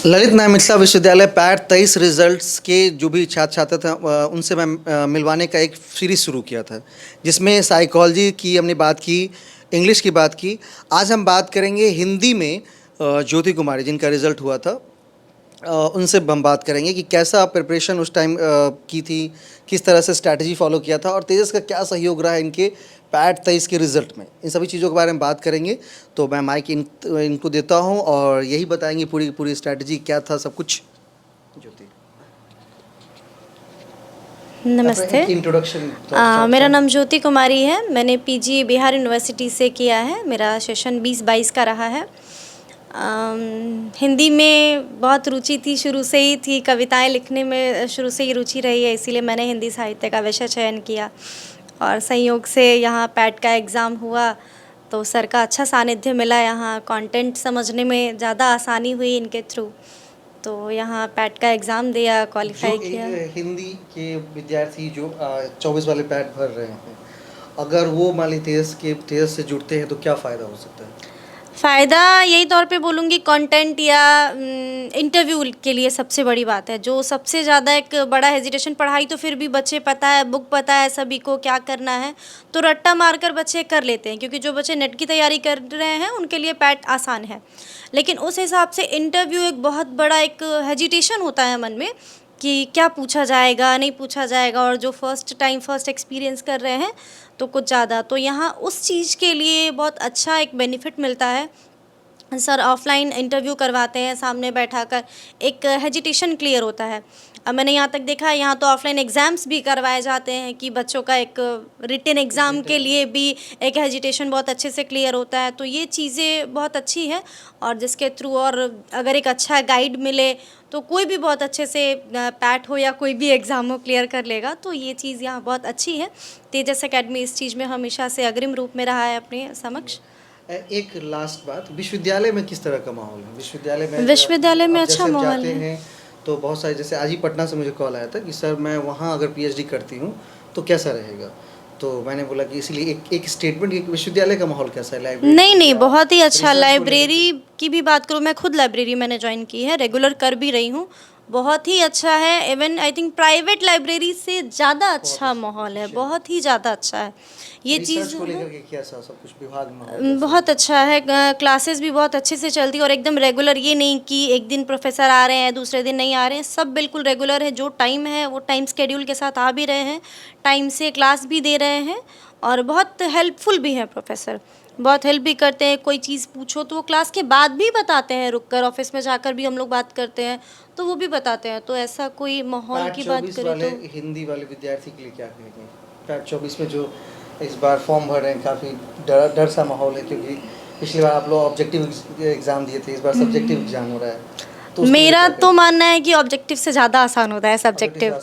ललित नारायण मिथिला विश्वविद्यालय PAT 23 results के जो भी छात्र छात्र थे उनसे मैं मिलवाने का एक सीरीज़ शुरू किया था, जिसमें साइकोलॉजी की हमने बात की, इंग्लिश की बात की। आज हम बात करेंगे हिंदी में ज्योति कुमारी जिनका रिज़ल्ट हुआ था, उनसे हम बात करेंगे कि कैसा प्रिपरेशन उस टाइम की थी, किस तरह से स्ट्रैटेजी फॉलो किया था और तेजस का क्या सहयोग रहा है इनके पैट 23 के रिज़ल्ट में। इन सभी चीज़ों के बारे में बात करेंगे। तो मैं माइक इनको देता हूं और यही बताएंगे पूरी स्ट्रैटेजी क्या था, सब कुछ। ज्योति, नमस्ते। इंट्रोडक्शन। मेरा नाम ज्योति कुमारी है। मैंने पीजी बिहार यूनिवर्सिटी से किया है। मेरा सेशन 20-22 का रहा है। हिंदी में बहुत रुचि थी, शुरू से ही थी। कविताएं लिखने में शुरू से ही रुचि रही है, इसीलिए मैंने हिंदी साहित्य का विषय चयन किया। और संयोग से यहाँ पैट का एग्ज़ाम हुआ तो सर का अच्छा सानिध्य मिला। यहाँ कंटेंट समझने में ज़्यादा आसानी हुई इनके थ्रू, तो यहाँ पैट का एग्ज़ाम दिया, क्वालिफाई किया। हिंदी के विद्यार्थी जो 24 वाले पैट भर रहे हैं, अगर वो मान ली तेजस से जुड़ते हैं तो क्या फ़ायदा हो सकता है? फ़ायदा यही तौर पे बोलूँगी, कंटेंट या इंटरव्यू के लिए सबसे बड़ी बात है। जो सबसे ज़्यादा एक बड़ा हेजिटेशन, पढ़ाई तो फिर भी बच्चे पता है, बुक पता है सभी को क्या करना है, तो रट्टा मारकर बच्चे कर लेते हैं, क्योंकि जो बच्चे नेट की तैयारी कर रहे हैं उनके लिए पैट आसान है। लेकिन उस हिसाब से इंटरव्यू एक बहुत बड़ा एक हेजिटेशन होता है मन में कि क्या पूछा जाएगा, नहीं पूछा जाएगा। और जो फर्स्ट एक्सपीरियंस कर रहे हैं तो कुछ ज़्यादा, तो यहाँ उस चीज़ के लिए बहुत अच्छा एक बेनिफिट मिलता है। सर ऑफलाइन इंटरव्यू करवाते हैं, सामने बैठाकर एक हेजिटेशन क्लियर होता है। अब मैंने यहाँ तक देखा है, यहाँ तो ऑफलाइन एग्ज़ाम्स भी करवाए जाते हैं कि बच्चों का एक रिटन एग्ज़ाम के लिए भी एक हेजिटेशन बहुत अच्छे से क्लियर होता है। तो ये चीज़ें बहुत अच्छी है, और जिसके थ्रू और अगर एक अच्छा गाइड मिले तो कोई भी बहुत अच्छे से पैट हो या कोई भी एग्ज़ाम हो क्लियर कर लेगा। तो ये चीज़ यहाँ बहुत अच्छी है। तेजस एकेडमी इस चीज़ में हमेशा से अग्रिम रूप में रहा है अपने समक्ष। एक लास्ट बात, विश्वविद्यालय में किस तरह का माहौल है? विश्वविद्यालय में अच्छा माहौल जाते है। हैं तो बहुत सारे, जैसे आज ही पटना से मुझे कॉल आया था कि सर मैं वहाँ अगर पीएचडी करती हूँ तो कैसा रहेगा, तो मैंने बोला कि इसलिए एक स्टेटमेंट, एक विश्वविद्यालय का माहौल कैसा है, लाइब्रेरी? नहीं, बहुत ही अच्छा। लाइब्रेरी की भी बात करूँ, मैं खुद लाइब्रेरी मैंने ज्वाइन की है, रेगुलर कर भी रही हूँ। बहुत ही अच्छा है। Even I think private library से ज़्यादा अच्छा माहौल है, बहुत ही ज़्यादा अच्छा है ये चीज़। को लेकर के कैसा सब कुछ विभाग में बहुत अच्छा है। क्लासेस भी बहुत अच्छे से चलती है और एकदम रेगुलर। ये नहीं कि एक दिन प्रोफेसर आ रहे हैं दूसरे दिन नहीं आ रहे हैं, सब बिल्कुल रेगुलर है। जो टाइम है वो टाइम स्केड्यूल के साथ आ भी रहे हैं, टाइम से क्लास भी दे रहे हैं, और बहुत हेल्पफुल भी हैं प्रोफेसर। बहुत हेल्प भी करते हैं। कोई चीज़ पूछो तो वो क्लास के बाद भी बताते हैं, रुक कर ऑफिस में जाकर भी हम लोग बात करते हैं तो वो भी बताते हैं। तो ऐसा कोई माहौल की बात करें तो हिंदी वाले विद्यार्थी के लिए क्या कहेंगे? पैट 24 में जो इस बार फॉर्म भर रहे हैं, काफ़ी डर सा माहौल है, क्योंकि पिछली बार आप लोग ऑब्जेक्टिव एग्ज़ाम दिए थे, इस बार सब्जेक्टिव एग्ज़ाम हो रहा है। तो मेरा तो मानना है कि ऑब्जेक्टिव से ज़्यादा आसान होता है सब्जेक्टिव,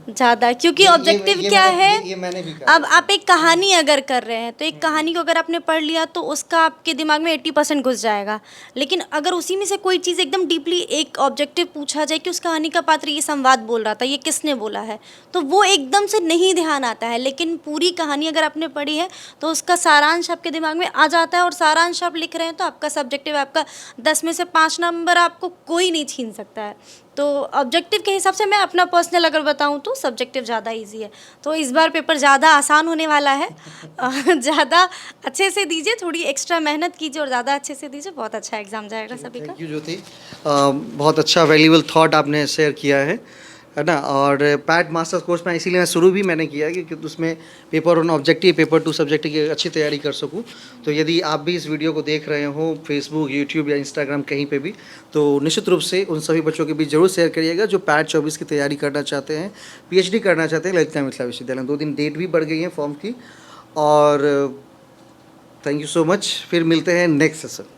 ज़्यादा। क्योंकि ऑब्जेक्टिव क्या है, ये मैंने भी कहा। अब आप एक कहानी अगर कर रहे हैं तो एक कहानी को अगर आपने पढ़ लिया तो उसका आपके दिमाग में 80% घुस जाएगा। लेकिन अगर उसी में से कोई चीज़ एकदम डीपली एक ऑब्जेक्टिव पूछा जाए कि उस कहानी का पात्र ये संवाद बोल रहा था, ये किसने बोला है, तो वो एकदम से नहीं ध्यान आता है। लेकिन पूरी कहानी अगर आपने पढ़ी है तो उसका सारांश आपके दिमाग में आ जाता है, और सारांश आप लिख रहे हैं तो आपका सब्जेक्टिव, आपका 10 में से 5 नंबर आपको कोई नहीं छीन सकता है। तो ऑब्जेक्टिव के हिसाब से मैं अपना पर्सनल अगर बताऊं तो सब्जेक्टिव ज़्यादा इजी है। तो इस बार पेपर ज़्यादा आसान होने वाला है। ज़्यादा अच्छे से दीजिए, थोड़ी एक्स्ट्रा मेहनत कीजिए और ज़्यादा अच्छे से दीजिए, बहुत अच्छा एग्ज़ाम जाएगा सभी का। थैंक यू ज्योति, बहुत अच्छा वैल्यूएबल थॉट आपने शेयर किया है ना। और पैट मास्टर्स कोर्स में इसीलिए मैं शुरू भी मैंने किया क्योंकि उसमें पेपर 1 ऑब्जेक्टिव, पेपर 2 सब्जेक्टिव की अच्छी तैयारी कर सकूं। तो यदि आप भी इस वीडियो को देख रहे हो फेसबुक, यूट्यूब या इंस्टाग्राम कहीं पे भी, तो निश्चित रूप से उन सभी बच्चों के बीच जरूर शेयर करिएगा जो पैट 24 की तैयारी करना चाहते हैं, पीएचडी करना चाहते हैं ललित नारायण मिथिला विश्वविद्यालय। 2 दिन डेट भी बढ़ गई है फॉर्म की। और थैंक यू सो मच, फिर मिलते हैं नेक्स्ट सेशन।